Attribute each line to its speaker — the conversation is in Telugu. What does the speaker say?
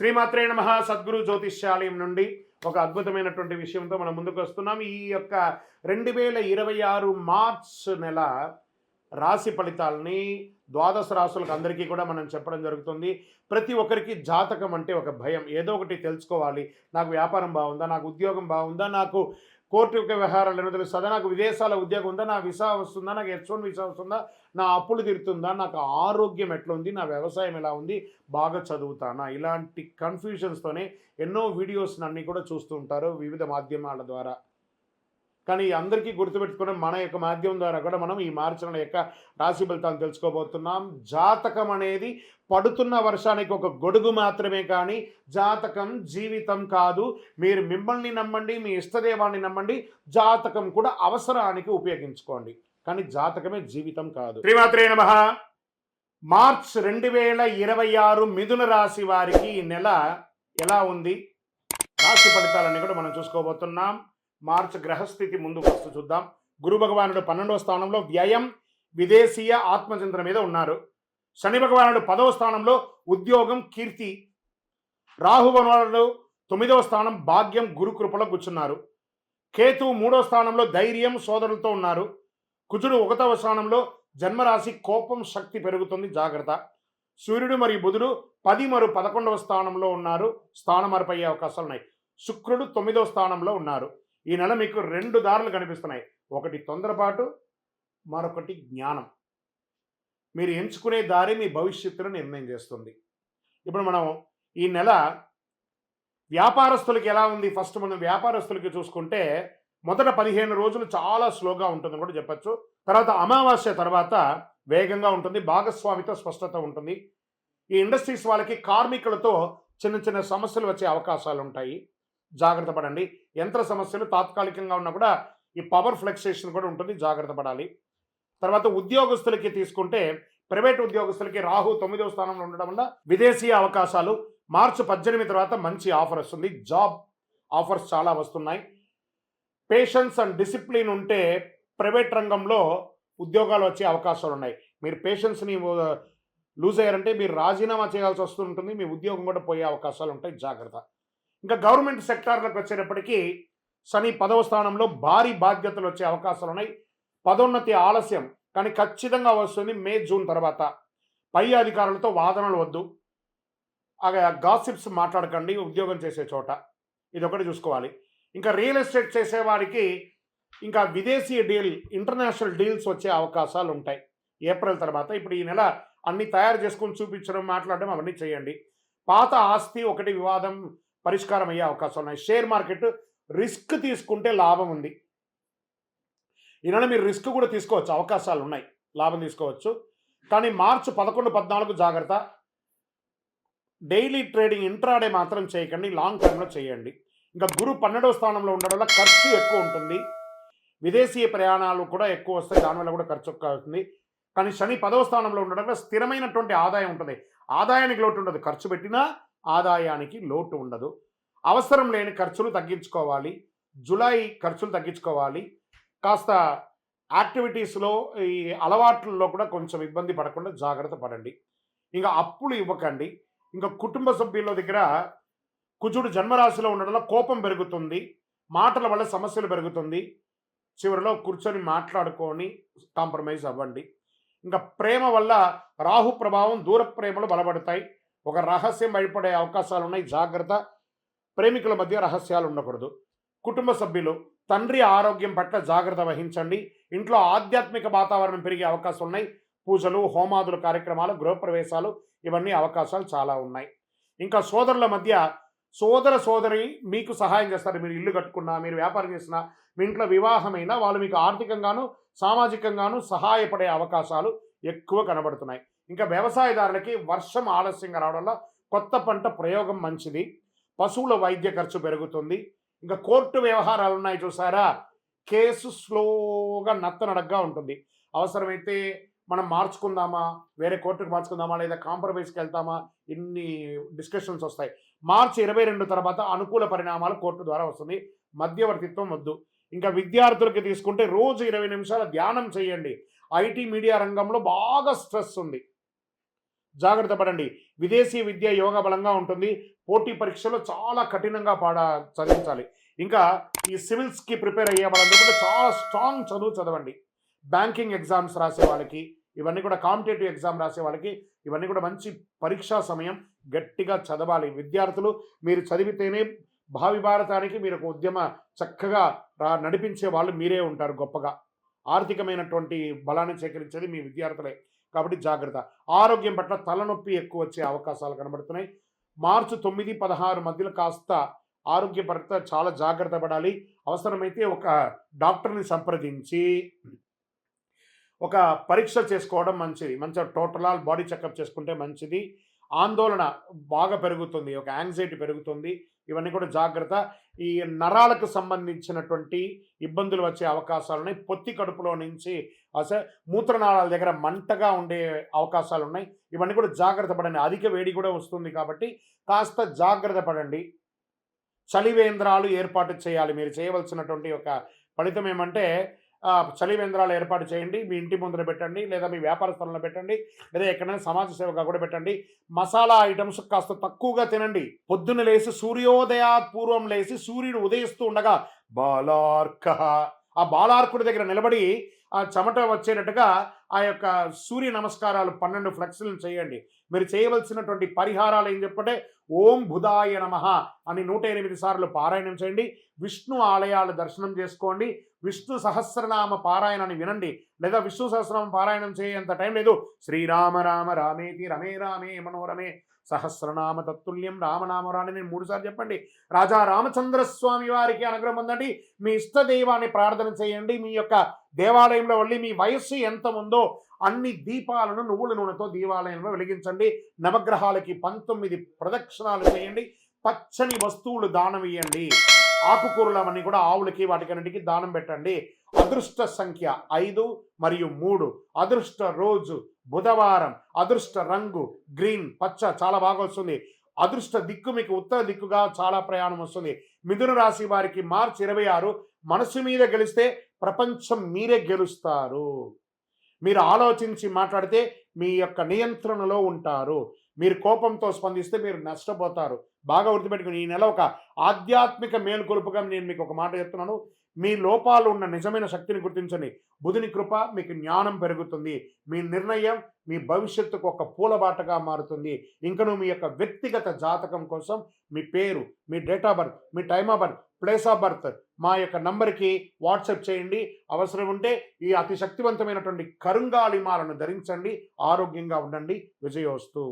Speaker 1: శ్రీమాత్రే నమః. సద్గురు జ్యోతిష్యాలయం నుండి ఒక అద్భుతమైనటువంటి విషయంతో మనం ముందుకు వస్తున్నాం. ఈ యొక్క 2026 మార్చ్ నెల రాశి ఫలితాలని ద్వాదశ రాశులకు అందరికీ కూడా మనం చెప్పడం జరుగుతుంది. ప్రతి ఒక్కరికి జాతకం అంటే ఒక భయం. ఏదో ఒకటి తెలుసుకోవాలి. నాకు వ్యాపారం బాగుందా, నాకు ఉద్యోగం బాగుందా, నాకు కోర్టు వ్యవహారాలు ఏమో తెలుస్తుందా, నాకు విదేశాల ఉద్యోగం ఉందా, నా వీసా వస్తుందా, నాకు H1 వీసా వస్తుందా, నా అప్పులు తీరుతుందా, నాకు ఆరోగ్యం ఎట్లా ఉంది, నా వ్యవసాయం ఎలా ఉంది, బాగా చదువుతానా, ఇలాంటి కన్ఫ్యూజన్స్తోనే ఎన్నో వీడియోస్ అన్నీ కూడా చూస్తూ ఉంటారు వివిధ మాధ్యమాల ద్వారా. కానీ అందరికీ గుర్తుపెట్టుకుని మన యొక్క మాధ్యమం ద్వారా కూడా మనం ఈ మార్చి నెల యొక్క రాశి ఫలితాలు తెలుసుకోబోతున్నాం. జాతకం అనేది పడుతున్న వర్షానికి ఒక గొడుగు మాత్రమే, కానీ జాతకం జీవితం కాదు. మీరు మిమ్మల్ని నమ్మండి, మీ ఇష్టదేవాన్ని నమ్మండి, జాతకం కూడా అవసరానికి ఉపయోగించుకోండి, కానీ జాతకమే జీవితం కాదు. శ్రీమాత్రే నమః. మార్చ్ 2026 మిథున రాశి వారికి ఈ నెల ఎలా ఉంది, రాశి ఫలితాలన్నీ కూడా మనం చూసుకోబోతున్నాం. మార్చ్ గ్రహస్థితి ముందు వస్తూ చూద్దాం. గురు భగవానుడు 12వ స్థానంలో వ్యయం, విదేశీయ ఆత్మచింతన మీద ఉన్నారు. శని భగవానుడు 10వ స్థానంలో ఉద్యోగం, కీర్తి. రాహు భగవానుడు 9వ స్థానం భాగ్యం, గురు కృపలో కూర్చున్నారు. కేతు 3వ స్థానంలో ధైర్యం, సోదరులతో ఉన్నారు. కుజుడు 1వ స్థానంలో జన్మరాశి, కోపం, శక్తి పెరుగుతుంది, జాగ్రత్త. సూర్యుడు మరియు బుధుడు 10 మరియు 11వ స్థానంలో ఉన్నారు, స్థానం మార్పయ్యే అవకాశాలు ఉన్నాయి. శుక్రుడు 9వ స్థానంలో ఉన్నారు. ఈ నెల మీకు 2 దారులు కనిపిస్తున్నాయి. ఒకటి తొందరపాటు, మరొకటి జ్ఞానం. మీరు ఎంచుకునే దారి మీ భవిష్యత్తును నిర్ణయం చేస్తుంది. ఇప్పుడు మనం ఈ నెల వ్యాపారస్తులకి ఎలా ఉంది, ఫస్ట్ మనం వ్యాపారస్తులకి చూసుకుంటే మొదట 15 రోజులు చాలా స్లోగా ఉంటుందని కూడా చెప్పచ్చు. తర్వాత అమావాస్య తర్వాత వేగంగా ఉంటుంది, భాగస్వామితో స్పష్టత ఉంటుంది. ఈ ఇండస్ట్రీస్ వాళ్ళకి కార్మికులతో చిన్న చిన్న సమస్యలు వచ్చే అవకాశాలు ఉంటాయి, జాగ్రత్త పడండి. యంత్ర సమస్యలు తాత్కాలికంగా ఉన్నా కూడా ఈ పవర్ ఫ్లక్సేషన్ కూడా ఉంటుంది, జాగ్రత్త పడాలి. తర్వాత ఉద్యోగస్తులకి తీసుకుంటే ప్రైవేట్ ఉద్యోగస్తులకి రాహు 9వ స్థానంలో ఉండడం వల్ల విదేశీ అవకాశాలు. మార్చి 18 తర్వాత మంచి ఆఫర్ వస్తుంది, జాబ్ ఆఫర్స్ చాలా వస్తున్నాయి. పేషెన్స్ అండ్ డిసిప్లిన్ ఉంటే ప్రైవేట్ రంగంలో ఉద్యోగాలు వచ్చే అవకాశాలు ఉన్నాయి. మీరు పేషెన్స్ని లూజ్ అయ్యారంటే మీరు రాజీనామా చేయాల్సి వస్తుంటుంది, మీ ఉద్యోగం కూడా పోయే అవకాశాలు ఉంటాయి, జాగ్రత్త. ఇంకా గవర్నమెంట్ సెక్టార్లకు వచ్చేటప్పటికీ శని 10వ స్థానంలో భారీ బాధ్యతలు వచ్చే అవకాశాలు ఉన్నాయి. పదోన్నతి ఆలస్యం, కానీ ఖచ్చితంగా వస్తుంది మే జూన్ తర్వాత. పై అధికారులతో వాదనలు వద్దు, గాసిప్స్ మాట్లాడకండి ఉద్యోగం చేసే చోట, ఇది ఒకటి చూసుకోవాలి. ఇంకా రియల్ ఎస్టేట్ చేసేవారికి ఇంకా విదేశీ డీల్, ఇంటర్నేషనల్ డీల్స్ వచ్చే అవకాశాలు ఉంటాయి ఏప్రిల్ తర్వాత. ఇప్పుడు ఈ నెల అన్ని తయారు చేసుకొని చూపించడం, మాట్లాడడం అవన్నీ చేయండి. పాత ఆస్తి ఒకటి వివాదం పరిష్కారం అయ్యే అవకాశాలు ఉన్నాయి. షేర్ మార్కెట్ రిస్క్ తీసుకుంటే లాభం ఉంది. ఈ నెల మీరు రిస్క్ కూడా తీసుకోవచ్చు, అవకాశాలు ఉన్నాయి, లాభం తీసుకోవచ్చు. కానీ మార్చి 11, 14 జాగ్రత్త. డైలీ ట్రేడింగ్, ఇంట్రాడే మాత్రం చేయకండి, లాంగ్ టర్మ్లో చేయండి. ఇంకా గురు 12వ స్థానంలో ఉండడం వల్ల ఖర్చు ఎక్కువ ఉంటుంది, విదేశీ ప్రయాణాలు కూడా ఎక్కువ వస్తాయి, దానివల్ల కూడా ఖర్చు ఎక్కువ అవుతుంది. కానీ శని 10వ స్థానంలో ఉండడం వల్ల స్థిరమైనటువంటి ఆదాయం ఉంటుంది, ఆదాయానికి లోటు ఉండదు, ఖర్చు పెట్టినా ఆదాయానికి లోటు ఉండదు. అవసరం లేని ఖర్చులు తగ్గించుకోవాలి, జూలై ఖర్చులు తగ్గించుకోవాలి. కాస్త యాక్టివిటీస్లో, ఈ అలవాట్లలో కూడా కొంచెం ఇబ్బంది పడకుండా జాగ్రత్త పడండి. ఇంకా అప్పులు ఇవ్వకండి. ఇంకా కుటుంబ సభ్యుల దగ్గర కుజుడు జన్మరాశిలో ఉండడంలో కోపం పెరుగుతుంది, మాటల వల్ల సమస్యలు పెరుగుతుంది. చివరిలో కూర్చొని మాట్లాడుకొని కాంప్రమైజ్ అవ్వండి. ఇంకా ప్రేమ వల్ల రాహు ప్రభావం, దూర ప్రేమలు బలపడతాయి, ఒక రహస్యం బయటపడే అవకాశాలు ఉన్నాయి, జాగ్రత్త. ప్రేమికుల మధ్య రహస్యాలు ఉండకూడదు. కుటుంబ సభ్యులు, తండ్రి ఆరోగ్యం పట్ల జాగ్రత్త వహించండి. ఇంట్లో ఆధ్యాత్మిక వాతావరణం పెరిగే అవకాశాలు ఉన్నాయి. పూజలు, హోమాదుల కార్యక్రమాలు, గృహప్రవేశాలు, ఇవన్నీ అవకాశాలు చాలా ఉన్నాయి. ఇంకా సోదరుల మధ్య, సోదరి మీకు సహాయం చేస్తారు. మీరు ఇల్లు కట్టుకున్నా, మీరు వ్యాపారం చేసినా, మీ ఇంట్లో వివాహమైనా వాళ్ళు మీకు ఆర్థికంగాను సామాజికంగాను సహాయపడే అవకాశాలు ఎక్కువ కనబడుతున్నాయి. ఇంకా వ్యవసాయదారులకి వర్షం ఆలస్యంగా రావడం వల్ల కొత్త పంట ప్రయోగం మంచిది. పశువుల వైద్య ఖర్చు పెరుగుతుంది. ఇంకా కోర్టు వ్యవహారాలు ఉన్నాయి చూసారా, కేసు స్లోగా నత్తనడగ్గా ఉంటుంది. అవసరమైతే మనం మార్చుకుందామా, వేరే కోర్టుకు మార్చుకుందామా, లేదా కాంప్రమైజ్కి వెళ్తామా, ఇన్ని డిస్కషన్స్ వస్తాయి. మార్చి 22 తర్వాత అనుకూల పరిణామాలు కోర్టు ద్వారా వస్తుంది, మధ్యవర్తిత్వం వద్దు. ఇంకా విద్యార్థులకి తీసుకుంటే రోజు 20 నిమిషాల ధ్యానం చేయండి. ఐటీ మీడియా రంగంలో బాగా స్ట్రెస్ ఉంది, జాగ్రత్త పడండి. విదేశీ విద్య యోగ బలంగా ఉంటుంది. పోటీ పరీక్షలో చాలా కఠినంగా చదివించాలి. ఇంకా ఈ సివిల్స్కి ప్రిపేర్ అయ్యే వాళ్ళందరూ కూడా చాలా స్ట్రాంగ్ చదువు చదవండి. బ్యాంకింగ్ ఎగ్జామ్స్ రాసే వాళ్ళకి, ఇవన్నీ కూడా కాంపిటేటివ్ ఎగ్జామ్ రాసే వాళ్ళకి ఇవన్నీ కూడా మంచి పరీక్షా సమయం. గట్టిగా చదవాలి విద్యార్థులు. మీరు చదివితేనే భావి భారతానికి మీరు ఒక ఉద్యమ చక్కగా నడిపించే వాళ్ళు మీరే ఉంటారు గొప్పగా. ఆర్థికమైనటువంటి బలాన్ని సేకరించేది మీ విద్యార్థులే. కాబట్టి జాగ్రత్త. ఆరోగ్యం పట్ల తలనొప్పి ఎక్కువ వచ్చే అవకాశాలు కనబడుతున్నాయి. మార్చి 9, 16 మధ్యలో కాస్త ఆరోగ్య పట్ల చాలా జాగ్రత్త పడాలి. అవసరమైతే ఒక డాక్టర్ని సంప్రదించి ఒక పరీక్ష చేసుకోవడం మంచిది. మంచిగా టోటల్ బాడీ చెకప్ చేసుకుంటే మంచిది. ఆందోళన బాగా పెరుగుతుంది, ఒక యాంగ్జైటీ పెరుగుతుంది. ఇవన్నీ కూడా జాగ్రత్త. ఈ నరాలకు సంబంధించినటువంటి ఇబ్బందులు వచ్చే అవకాశాలు ఉన్నాయి. పొత్తి కడుపులో నుంచి మూత్రనాళాల దగ్గర మంటగా ఉండే అవకాశాలు ఉన్నాయి. ఇవన్నీ కూడా జాగ్రత్త పడండి. అధిక వేడి కూడా వస్తుంది కాబట్టి కాస్త జాగ్రత్త పడండి. చలివేంద్రాలు ఏర్పాటు చేయాలి. మీరు చేయవలసినటువంటి ఒక ఫలితం ఏమంటే చలివేంద్రాలు ఏర్పాటు చేయండి. మీ ఇంటి ముందర పెట్టండి, లేదా మీ వ్యాపార స్థలంలో పెట్టండి, లేదా ఎక్కడైనా సమాజ సేవగా కూడా పెట్టండి. మసాలా ఐటమ్స్ కాస్త తక్కువగా తినండి. పొద్దున్న లేచి సూర్యోదయాత్ పూర్వం లేచి సూర్యుడు ఉదయిస్తూ ఉండగా బాలార్క, ఆ బాలార్కుడి దగ్గర నిలబడి ఆ చెమట వచ్చేటట్టుగా ఆ యొక్క సూర్య నమస్కారాలు 12 ఫ్లెక్స్లను చేయండి. మీరు చేయవలసినటువంటి పరిహారాలు ఏం చెప్పంటే ఓం బుధాయ నమః అని 108 సార్లు పారాయణం చేయండి. విష్ణు ఆలయాలు దర్శనం చేసుకోండి. విష్ణు సహస్రనామ పారాయణాన్ని వినండి, లేదా విష్ణు సహస్రనామ పారాయణం చేయేంత టైం లేదు. శ్రీరామ రామ రామేతి రమే రామే మనోరమే సహస్రనామ తత్తుల్యం రామనామరాన్ని నేను 3 సార్లు చెప్పండి. రాజా రామచంద్రస్వామి వారికి అనుగ్రహం పొందండి. మీ ఇష్ట దైవాన్ని ప్రార్థన చేయండి. మీ యొక్క దేవాలయంలో వెళ్ళి మీ వయస్సు ఎంత ఉందో అన్ని దీపాలను నువ్వుల నూనెతో దేవాలయంలో వెలిగించండి. నవగ్రహాలకి 19 ప్రదక్షిణాలు చేయండి. పచ్చని వస్తువులు దానం ఇవ్వండి. ఆకుకూరలవన్నీ కూడా ఆవులకి వాటికన్నిటికీ దానం పెట్టండి. అదృష్ట సంఖ్య 5 మరియు 3. అదృష్ట రోజు బుధవారం. అదృష్ట రంగు గ్రీన్, పచ్చ చాలా బాగా వస్తుంది. అదృష్ట దిక్కు మీకు ఉత్తర దిక్కుగా చాలా ప్రయాణం వస్తుంది. మిథున రాశి వారికి మార్చి 26 మనసు మీద గెలిస్తే ప్రపంచం మీరే గెలుస్తారు. మీరు ఆలోచించి మాట్లాడితే మీ యొక్క నియంత్రణలో ఉంటారు. మీరు కోపంతో స్పందిస్తే మీరు నష్టపోతారు. బాగా గుర్తుపెట్టుకుని ఈ నెల ఒక ఆధ్యాత్మిక మేలుకొలుపుగా నేను మీకు ఒక మాట చెప్తున్నాను. మీ లోపాలు ఉన్న నిజమైన శక్తిని గుర్తించండి. బుధుని కృప మీకు జ్ఞానం పెరుగుతుంది. మీ నిర్ణయం మీ భవిష్యత్తుకు ఒక పూలబాటగా మారుతుంది. ఇంకను మీ యొక్క వ్యక్తిగత జాతకం కోసం మీ పేరు, మీ డేట్ ఆఫ్ బర్త్, మీ time of birth, place of birth మా యొక్క నంబర్కి వాట్సాప్ చేయండి. అవసరం ఉంటే ఈ అతి శక్తివంతమైనటువంటి కరుంగాలిమాలను ధరించండి. ఆరోగ్యంగా ఉండండి. విజయోస్తు.